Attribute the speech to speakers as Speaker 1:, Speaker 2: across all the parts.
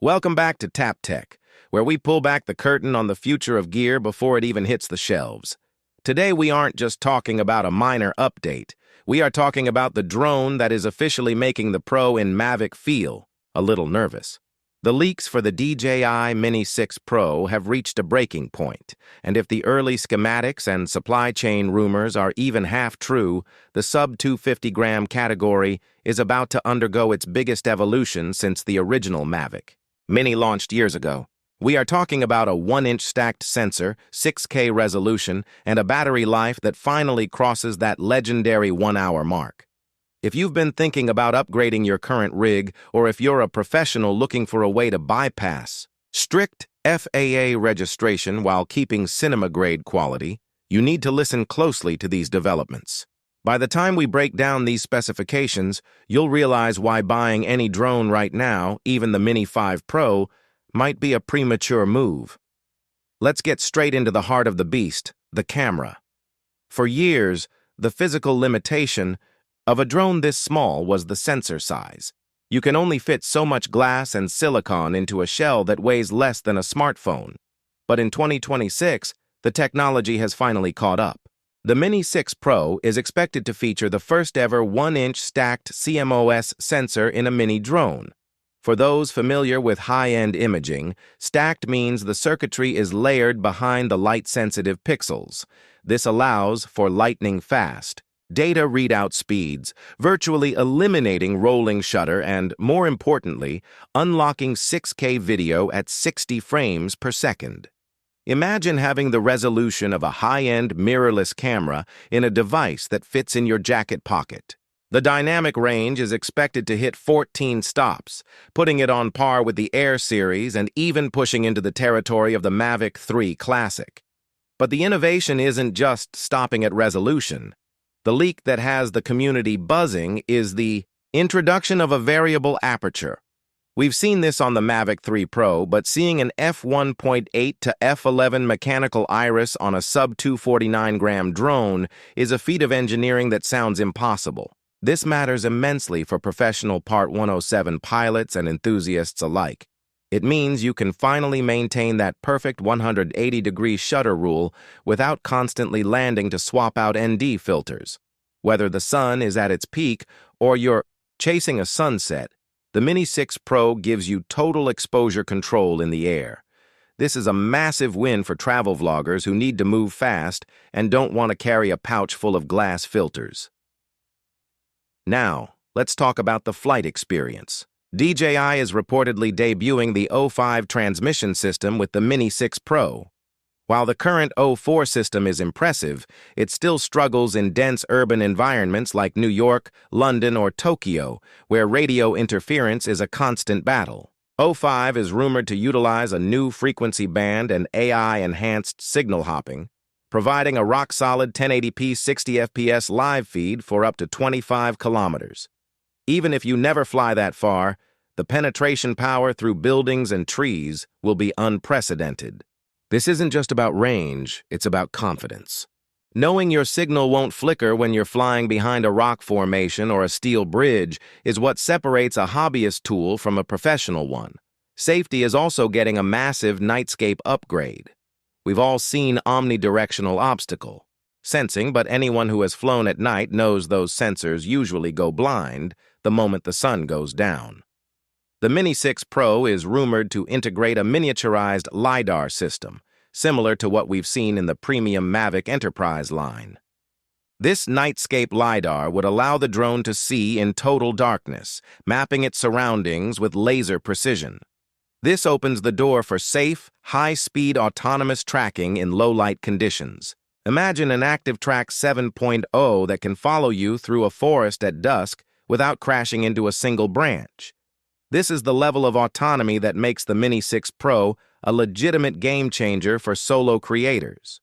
Speaker 1: Welcome back to Tap Tech, where we pull back the curtain on the future of gear before it even hits the shelves. Today we aren't just talking about a minor update. We are talking about the drone that is officially making the pro in Mavic feel a little nervous. The leaks for the DJI Mini 6 Pro have reached a breaking point, and if the early schematics and supply chain rumors are even half true, the sub-250-gram category is about to undergo its biggest evolution since the original Mavic Mini launched years ago. We are talking about a 1-inch stacked sensor, 6K resolution, and a battery life that finally crosses that legendary 1-hour mark. If you've been thinking about upgrading your current rig, or if you're a professional looking for a way to bypass strict FAA registration while keeping cinema-grade quality, you need to listen closely to these developments. By the time we break down these specifications, you'll realize why buying any drone right now, even the Mini 5 Pro, might be a premature move. Let's get straight into the heart of the beast, the camera. For years, the physical limitation of a drone this small was the sensor size. You can only fit so much glass and silicon into a shell that weighs less than a smartphone. But in 2026, the technology has finally caught up. The Mini 6 Pro is expected to feature the first-ever 1-inch stacked CMOS sensor in a mini drone. For those familiar with high-end imaging, stacked means the circuitry is layered behind the light-sensitive pixels. This allows for lightning-fast data readout speeds, virtually eliminating rolling shutter and, more importantly, unlocking 6K video at 60 frames per second. Imagine having the resolution of a high-end mirrorless camera in a device that fits in your jacket pocket. The dynamic range is expected to hit 14 stops, putting it on par with the Air series and even pushing into the territory of the Mavic 3 Classic. But the innovation isn't just stopping at resolution. The leak that has the community buzzing is the introduction of a variable aperture. We've seen this on the Mavic 3 Pro, but seeing an f1.8 to f11 mechanical iris on a sub-249-gram drone is a feat of engineering that sounds impossible. This matters immensely for professional Part 107 pilots and enthusiasts alike. It means you can finally maintain that perfect 180-degree shutter rule without constantly landing to swap out ND filters. Whether the sun is at its peak or you're chasing a sunset, the Mini 6 Pro gives you total exposure control in the air. This is a massive win for travel vloggers who need to move fast and don't want to carry a pouch full of glass filters. Now, let's talk about the flight experience. DJI is reportedly debuting the O5 transmission system with the Mini 6 Pro. While the current O4 system is impressive, it still struggles in dense urban environments like New York, London, or Tokyo, where radio interference is a constant battle. O5 is rumored to utilize a new frequency band and AI-enhanced signal hopping, providing a rock-solid 1080p 60 FPS live feed for up to 25 kilometers. Even if you never fly that far, the penetration power through buildings and trees will be unprecedented. This isn't just about range, it's about confidence. Knowing your signal won't flicker when you're flying behind a rock formation or a steel bridge is what separates a hobbyist tool from a professional one. Safety is also getting a massive Nightscape upgrade. We've all seen omnidirectional obstacle sensing, but anyone who has flown at night knows those sensors usually go blind the moment the sun goes down. The Mini 6 Pro is rumored to integrate a miniaturized LiDAR system, similar to what we've seen in the premium Mavic Enterprise line. This Nightscape LiDAR would allow the drone to see in total darkness, mapping its surroundings with laser precision. This opens the door for safe, high-speed autonomous tracking in low-light conditions. Imagine an ActiveTrack 7.0 that can follow you through a forest at dusk without crashing into a single branch. This is the level of autonomy that makes the Mini 6 Pro a legitimate game-changer for solo creators.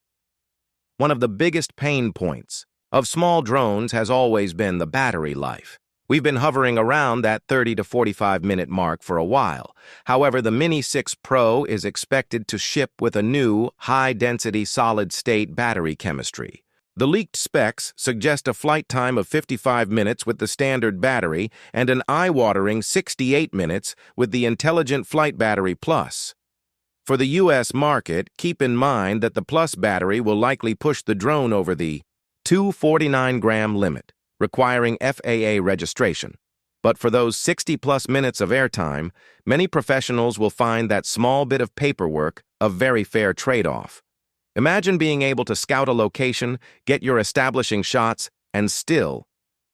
Speaker 1: One of the biggest pain points of small drones has always been the battery life. We've been hovering around that 30 to 45-minute mark for a while. However, the Mini 6 Pro is expected to ship with a new, high-density solid-state battery chemistry. The leaked specs suggest a flight time of 55 minutes with the standard battery and an eye-watering 68 minutes with the Intelligent Flight Battery Plus. For the U.S. market, keep in mind that the Plus battery will likely push the drone over the 249-gram limit, requiring FAA registration. But for those 60-plus minutes of airtime, many professionals will find that small bit of paperwork a very fair trade-off. Imagine being able to scout a location, get your establishing shots, and still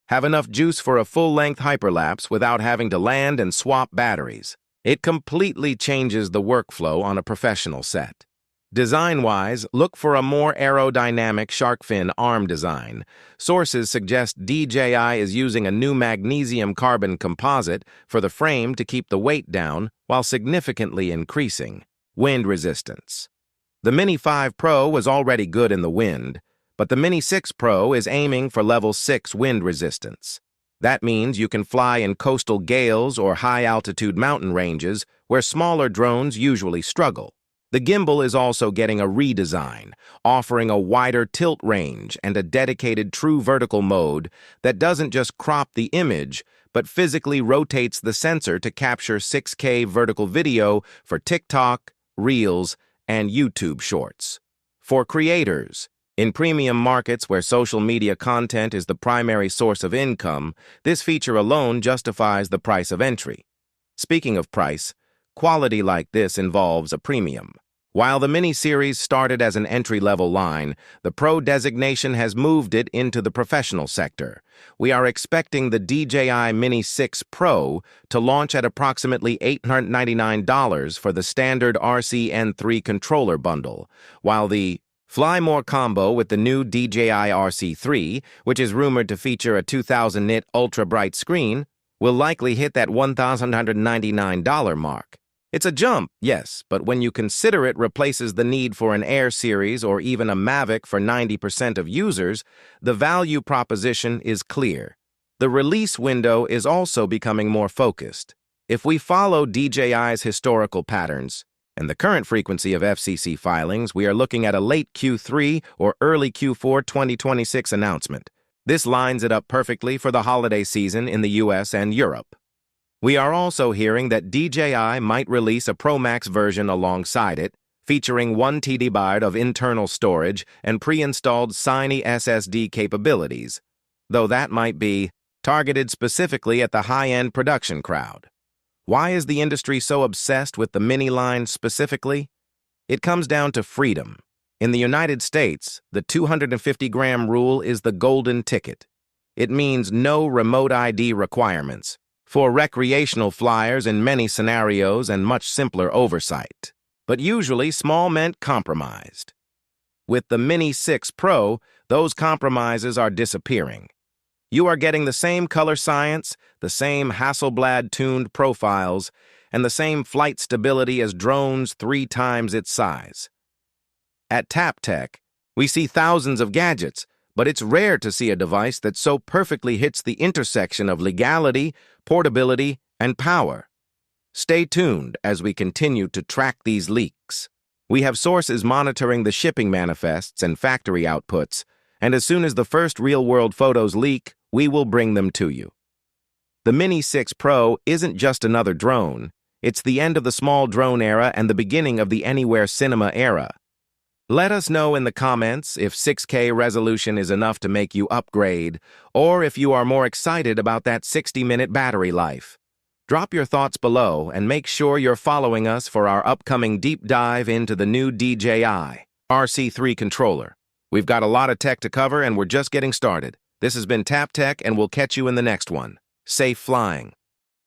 Speaker 1: have enough juice for a full-length hyperlapse without having to land and swap batteries. It completely changes the workflow on a professional set. Design-wise, look for a more aerodynamic shark fin arm design. Sources suggest DJI is using a new magnesium carbon composite for the frame to keep the weight down while significantly increasing wind resistance. The Mini 5 Pro was already good in the wind, but the Mini 6 Pro is aiming for level 6 wind resistance. That means you can fly in coastal gales or high-altitude mountain ranges where smaller drones usually struggle. The gimbal is also getting a redesign, offering a wider tilt range and a dedicated true vertical mode that doesn't just crop the image, but physically rotates the sensor to capture 6K vertical video for TikTok, Reels, and YouTube Shorts. For creators, in premium markets where social media content is the primary source of income, this feature alone justifies the price of entry. Speaking of price, quality like this involves a premium. While the Mini series started as an entry-level line, the Pro designation has moved it into the professional sector. We are expecting the DJI Mini 6 Pro to launch at approximately $899 for the standard RC-N3 controller bundle, while the Fly More combo with the new DJI RC3, which is rumored to feature a 2000-nit ultra-bright screen, will likely hit that $1,199 mark. It's a jump, yes, but when you consider it replaces the need for an Air series or even a Mavic for 90% of users, the value proposition is clear. The release window is also becoming more focused. If we follow DJI's historical patterns and the current frequency of FCC filings, we are looking at a late Q3 or early Q4 2026 announcement. This lines it up perfectly for the holiday season in the US and Europe. We are also hearing that DJI might release a Pro Max version alongside it, featuring 1 TB of internal storage and pre-installed Mini SSD capabilities, though that might be targeted specifically at the high-end production crowd. Why is the industry so obsessed with the Mini line specifically? It comes down to freedom. In the United States, the 250-gram rule is the golden ticket. It means no remote ID requirements for recreational flyers in many scenarios and much simpler oversight. But usually, small meant compromised. With the Mini 6 Pro, those compromises are disappearing. You are getting the same color science, the same Hasselblad-tuned profiles, and the same flight stability as drones 3 times its size. At TapTech, we see thousands of gadgets, but it's rare to see a device that so perfectly hits the intersection of legality, portability, and power. Stay tuned as we continue to track these leaks. We have sources monitoring the shipping manifests and factory outputs, and as soon as the first real-world photos leak, we will bring them to you. The Mini 6 Pro isn't just another drone. It's the end of the small drone era and the beginning of the anywhere cinema era. Let us know in the comments if 6K resolution is enough to make you upgrade, or if you are more excited about that 60-minute battery life. Drop your thoughts below and make sure you're following us for our upcoming deep dive into the new DJI RC3 controller. We've got a lot of tech to cover and we're just getting started. This has been TapTech and we'll catch you in the next one. Safe flying.